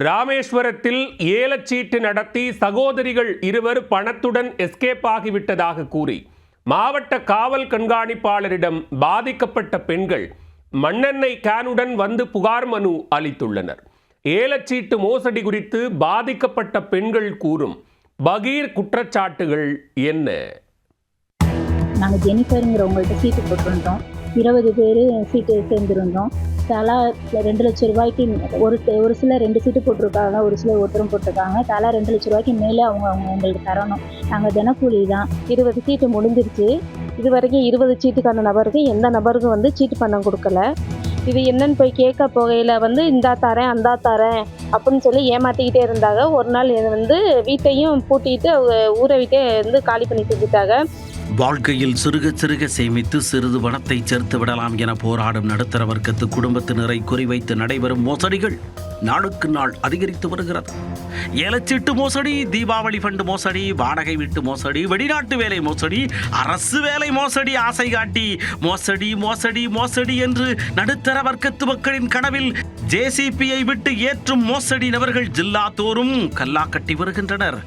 ராமேஸ்வரத்தில் ஏலச்சீட்டு நடத்தி சகோதரிகள் இருவர் பணத்துடன் எஸ்கேப் ஆகிவிட்டதாக கூறி மாவட்ட காவல் கண்காணிப்பாளரிடம் பாதிக்கப்பட்ட பெண்கள் மண்ணெண்ணெய் கேனுடன் வந்து புகார் மனு அளித்துள்ளனர். ஏலச்சீட்டு மோசடி குறித்து பாதிக்கப்பட்ட பெண்கள் கூறும் பகீர் குற்றச்சாட்டுகள் என்ன? நாங்கள் ஜெனிஃபருங்கிறவங்கள்ட்ட சீட்டு போட்டிருந்தோம். 20 பேர் சீட்டு சேர்ந்துருந்தோம். தலா 2 லட்ச ரூபாய்க்கு ஒரு சிலர் 2 சீட்டு போட்டிருக்காங்க, ஒரு சிலர் ஒருத்தரும் போட்டிருக்காங்க. தலா 2 லட்ச ரூபாய்க்கு மேலே அவங்க எங்களுக்கு தரணும். நாங்கள் தினக்கூலி தான். 20 சீட்டு முடிஞ்சிருச்சு. இது வரைக்கும் 20 சீட்டுக்கான நபருக்கு எந்த நபருக்கும் சீட்டு பணம் கொடுக்கல. இது என்னன்னு போய் கேட்க போகையில் இந்தா தரேன் அந்தா தரேன் அப்படின்னு சொல்லி ஏமாற்றிக்கிட்டே இருந்தாங்க. ஒரு நாள் வீட்டையும் பூட்டிட்டு அவங்க ஊரை விட்டே காலி பண்ணி செஞ்சுட்டாங்க. வாழ்க்கையில் சிறுக சிறுக சேமித்து சிறிது பணத்தை சேர்த்து விடலாம் என போராடும் நடுத்தர வர்க்கத்து குடும்பத்தினரை குறிவைத்து நடைபெறும் மோசடிகள் நாளுக்கு நாள் அதிகரித்து வருகிறது. ஏலச்சீட்டு மோசடி, தீபாவளி ஃபண்டு மோசடி, வாடகை வீட்டு மோசடி, வெளிநாட்டு வேலை மோசடி, அரசு வேலை மோசடி, ஆசை காட்டி மோசடி மோசடி மோசடி என்று நடுத்தர வர்க்கத்து மக்களின் கனவில் ஜேசிபியை விட்டு ஏற்றும் மோசடி நபர்கள் ஜில்லா தோறும் கல்லா கட்டி வருகின்றனர்.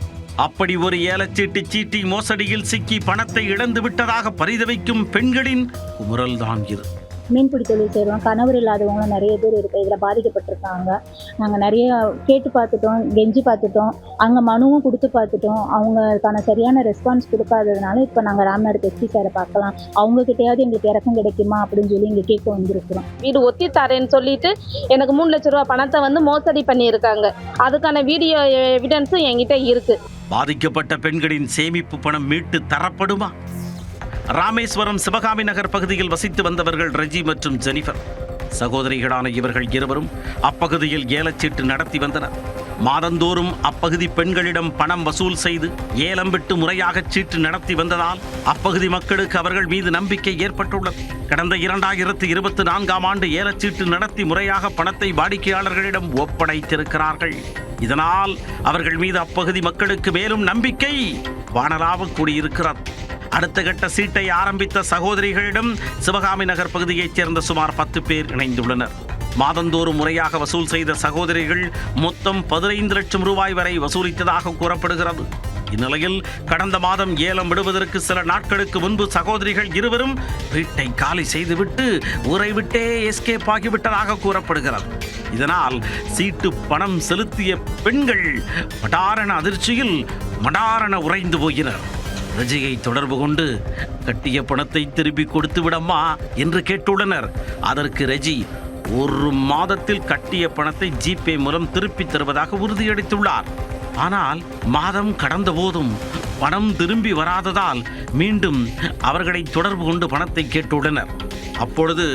அப்படி ஒரு ஏலச்சீட்டு சீட்டி மோசடியில் சிக்கி பணத்தை இழந்து விட்டதாக பரிதவிக்கும் பெண்களின் குமுறல் தான் இது. மீன்பிடி தொழில் செய்கிறோம். கணவர் இல்லாதவங்களும் நிறைய பேர் இதில் பாதிக்கப்பட்டிருக்காங்க. நாங்கள் நிறைய கேட்டு பார்த்துட்டோம், கெஞ்சி பார்த்துட்டோம், அங்கே மனுவும் கொடுத்து பார்த்துட்டோம். அவங்களுக்கான சரியான ரெஸ்பான்ஸ் கொடுக்காததுனால இப்போ நாங்கள் ராம்நாடு எஸ்பி சாரை பார்க்கலாம், அவங்ககிட்டயாவது எங்களுக்கு இறக்கம் கிடைக்குமா அப்படின்னு சொல்லி இங்கே கேட்க வந்திருக்கிறோம். வீடு ஒத்தி தரேன்னு சொல்லிட்டு எனக்கு 3 லட்ச ரூபா பணத்தை மோசடி பண்ணியிருக்காங்க. அதுக்கான வீடியோ எவிடன்ஸும் என்கிட்ட இருக்கு. பாதிக்கப்பட்ட பெண்களின் சேமிப்பு பணம் மீட்டு தரப்படுமா? ராமேஸ்வரம் சிவகாமி நகர் பகுதியில் வசித்து வந்தவர்கள் ரெஜி மற்றும் ஜெனிஃபர். சகோதரிகளான இவர்கள் இருவரும் அப்பகுதியில் ஏலச்சீட்டு நடத்தி வந்தனர். மாதந்தோறும் அப்பகுதி பெண்களிடம் பணம் வசூல் செய்து ஏலம் விட்டு முறையாக சீட்டு நடத்தி வந்ததால் அப்பகுதி மக்களுக்கு அவர்கள் மீது நம்பிக்கை ஏற்பட்டுள்ளது. கடந்த 2024ஆம் ஆண்டு ஏலச்சீட்டு நடத்தி முறையாக பணத்தை வாடிக்கையாளர்களிடம் ஒப்படைத்திருக்கிறார்கள். இதனால் அவர்கள் மீது அப்பகுதி மக்களுக்கு மேலும் நம்பிக்கை வானலாக கூடியிருக்கிறது. அடுத்த கட்ட சீட்டை ஆரம்பித்த சகோதரிகளிடம் சிவகாமி நகர் பகுதியைச் சேர்ந்த சுமார் 10 பேர் இணைந்துள்ளனர். மாதந்தோறும் முறையாக வசூல் செய்த சகோதரிகள் மொத்தம் 15 லட்சம் ரூபாய் வரை வசூலித்ததாக கூறப்படுகிறது. இந்நிலையில் கடந்த மாதம் ஏலம் விடுவதற்கு சில நாட்களுக்கு முன்பு சகோதரிகள் இருவரும் வீட்டை காலி செய்துவிட்டு ஊரை விட்டே எஸ்கேப் ஆகிவிட்டதாக கூறப்படுகிறது. இதனால் சீட்டு பணம் செலுத்திய பெண்கள் மடாரண அதிர்ச்சியில் மடாரண உறைந்து போயினர். ரஜியை தொடர்பு கொண்டு கட்டிய பணத்தை திருப்பி கொடுத்து விடம்மா என்று கேட்டுள்ளனர். அதற்கு ரஜி 1 மாதத்தில் கட்டிய பணத்தை ஜிபே மூலம் திருப்பி தருவதாக உறுதியளித்துள்ளார். ஆனால் மாதம் கடந்த போதும் பணம் திரும்பி வராததால் மீண்டும் அவர்களை தொடர்பு கொண்டு பணத்தை கேட்டுள்ளனர். அப்பொழுது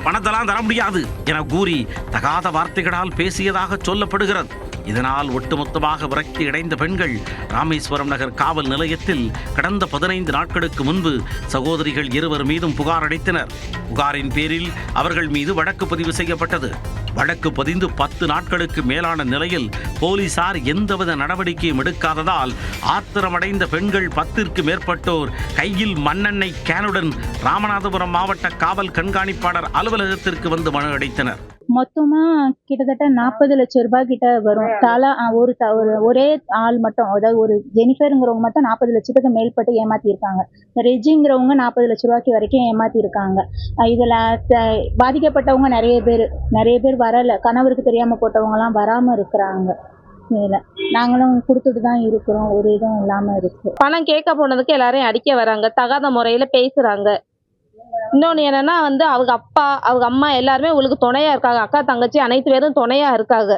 பணத்தெல்லாம் தர முடியாது என கூறி தகாத வார்த்தைகளால் பேசியதாக சொல்லப்படுகிறது. இதனால் ஒட்டுமொத்தமாக விரக்தி அடைந்த பெண்கள் ராமேஸ்வரம் நகர் காவல் நிலையத்தில் கடந்த 15 நாட்களுக்கு முன்பு சகோதரிகள் இருவர் மீதும் புகார் அளித்தனர். புகாரின் பேரில் அவர்கள் மீது வழக்கு பதிவு செய்யப்பட்டது. வழக்கு பதிந்து 10 நாட்களுக்கு மேலான நிலையில் போலீசார் எந்தவித நடவடிக்கையும் எடுக்காததால் ஆத்திரமடைந்த பெண்கள் 10ற்கு மேற்பட்டோர் கையில் மண்ணெண்ணெய் கேனுடன் ராமநாதபுரம் மாவட்ட காவல் கண்காணிப்பாளர் அலுவலகத்திற்கு வந்து மனு அளித்தனர். மொத்தமாக கிட்டத்தட்ட 40 லட்சம் ரூபாய் கிட்ட வரும். தலா ஒரே ஆள் மட்டும், அதாவது ஒரு ஜெனிஃபருங்கிறவங்க மட்டும் 40 லட்சத்துக்கு மேற்பட்டு ஏமாற்றியிருக்காங்க. ரெஜிங்கிறவங்க 40 லட்ச ரூபாய்க்கு வரைக்கும் ஏமாற்றியிருக்காங்க. இதில் பாதிக்கப்பட்டவங்க நிறைய பேர் வரலை. கணவருக்கு தெரியாமல் போட்டவங்கலாம் வராமல் இருக்கிறாங்க. இதில் நாங்களும் கொடுத்துட்டு தான் இருக்கிறோம். ஒரு இதுவும் இல்லாமல் இருக்குது. பணம் கேட்க போனதுக்கு எல்லாரையும் அடிக்க வராங்க, தகாத முறையில் பேசுகிறாங்க. இன்னொன்று என்னன்னா அவங்க அப்பா அவங்க அம்மா எல்லாருமே உங்களுக்கு துணையா இருக்காங்க. அக்கா தங்கச்சி அனைத்து பேரும் துணையா இருக்காங்க.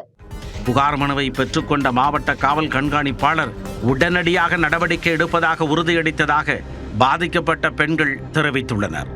புகார் மனுவை பெற்றுக்கொண்ட மாவட்ட காவல் கண்காணிப்பாளர் உடனடியாக நடவடிக்கை எடுப்பதாக உறுதியளித்ததாக பாதிக்கப்பட்ட பெண்கள் தெரிவித்துள்ளனர்.